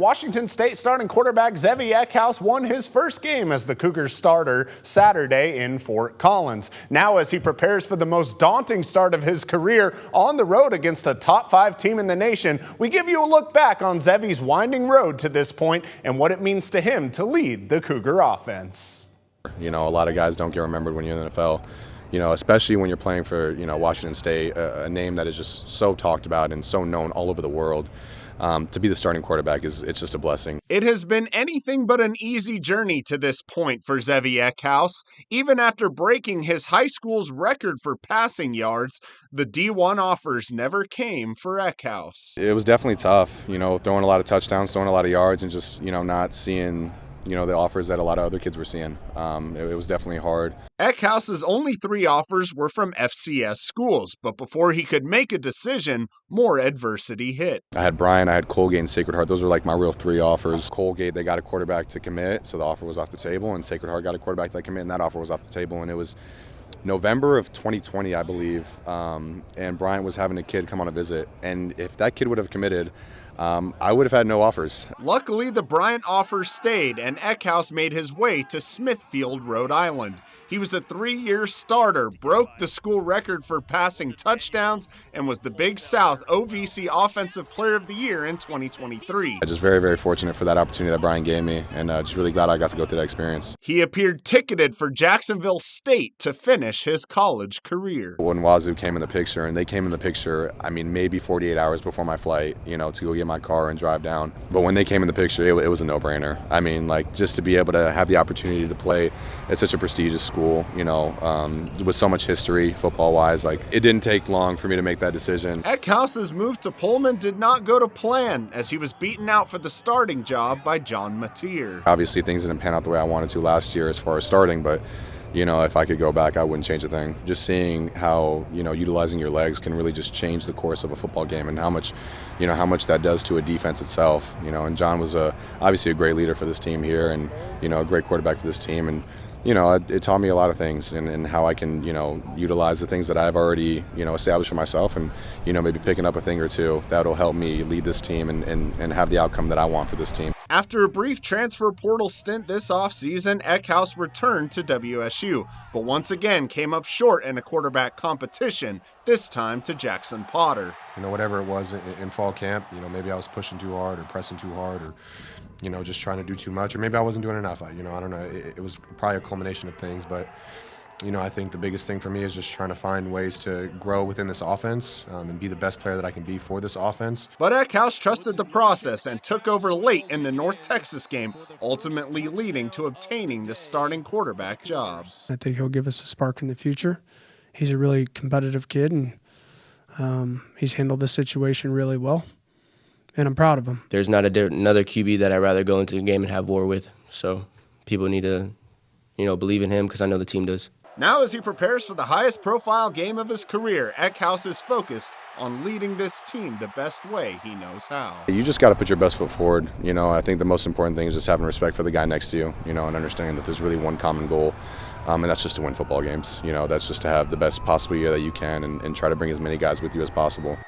Washington State starting quarterback Zevi Eckhaus won his first game as the Cougars starter Saturday in Fort Collins. Now as he prepares for the most daunting start of his career on the road against a top 5 team in the nation, we give you a look back on Zevi's winding road to this point and what it means to him to lead the Cougar offense. You know, a lot of guys don't get remembered when you're in the NFL. You know, especially when you're playing for, Washington State, a name that is just so talked about and so known all over the world. To be the starting quarterback it's just a blessing. It has been anything but an easy journey to this point for Zevi Eckhaus. Even after breaking his high school's record for passing yards, the D1 offers never came for Eckhaus. It was definitely tough, throwing a lot of touchdowns, throwing a lot of yards, and just, not seeing the offers that a lot of other kids were seeing. It was definitely hard. Eckhaus's only 3 offers were from FCS schools, but before he could make a decision, more adversity hit. I had Bryan, I had Colgate, and Sacred Heart. Those were like my real 3 offers. Colgate, they got a quarterback to commit, so the offer was off the table, and Sacred Heart got a quarterback to commit, and that offer was off the table, and it was November of 2020, I believe, and Bryan was having a kid come on a visit, and if that kid would have committed, I would have had no offers. Luckily, the Bryant offer stayed, and Eckhaus made his way to Smithfield, Rhode Island. He was a 3-year starter, broke the school record for passing touchdowns, and was the Big South OVC Offensive Player of the Year in 2023. I'm just very, very fortunate for that opportunity that Bryan gave me, and just really glad I got to go through that experience. He appeared ticketed for Jacksonville State to finish his college career. When Wazoo came in the picture, and they came in the picture, maybe 48 hours before my flight, to go get my car and drive down. But when they came in the picture, it was a no-brainer. Just to be able to have the opportunity to play at such a prestigious school, with so much history football-wise, it didn't take long for me to make that decision. Eckhaus's move to Pullman did not go to plan, as he was beaten out for the starting job by John Mateer. Obviously, things didn't pan out the way I wanted to last year as far as starting, but if I could go back, I wouldn't change a thing. Just seeing how, utilizing your legs can really just change the course of a football game, and how much that does to a defense itself. And John was obviously a great leader for this team here, and, a great quarterback for this team. And, it taught me a lot of things, and how I can, utilize the things that I've already, established for myself, and, maybe picking up a thing or two that'll help me lead this team and have the outcome that I want for this team. After a brief transfer portal stint this offseason, Eckhaus returned to WSU, but once again came up short in a quarterback competition, this time to Jackson Potter. Whatever it was in fall camp, maybe I was pushing too hard or pressing too hard, or just trying to do too much, or maybe I wasn't doing enough. I don't know. It was probably a culmination of things, but I think the biggest thing for me is just trying to find ways to grow within this offense, and be the best player that I can be for this offense. But Eckhaus trusted the process and took over late in the North Texas game, ultimately leading to obtaining the starting quarterback job. I think he'll give us a spark in the future. He's a really competitive kid, and he's handled this situation really well, and I'm proud of him. There's not another QB that I'd rather go into a game and have war with, so people need to, believe in him, because I know the team does. Now as he prepares for the highest profile game of his career, Eckhaus is focused on leading this team the best way he knows how. You just got to put your best foot forward. I think the most important thing is just having respect for the guy next to you, and understanding that there's really one common goal, and that's just to win football games. That's just to have the best possible year that you can, and try to bring as many guys with you as possible.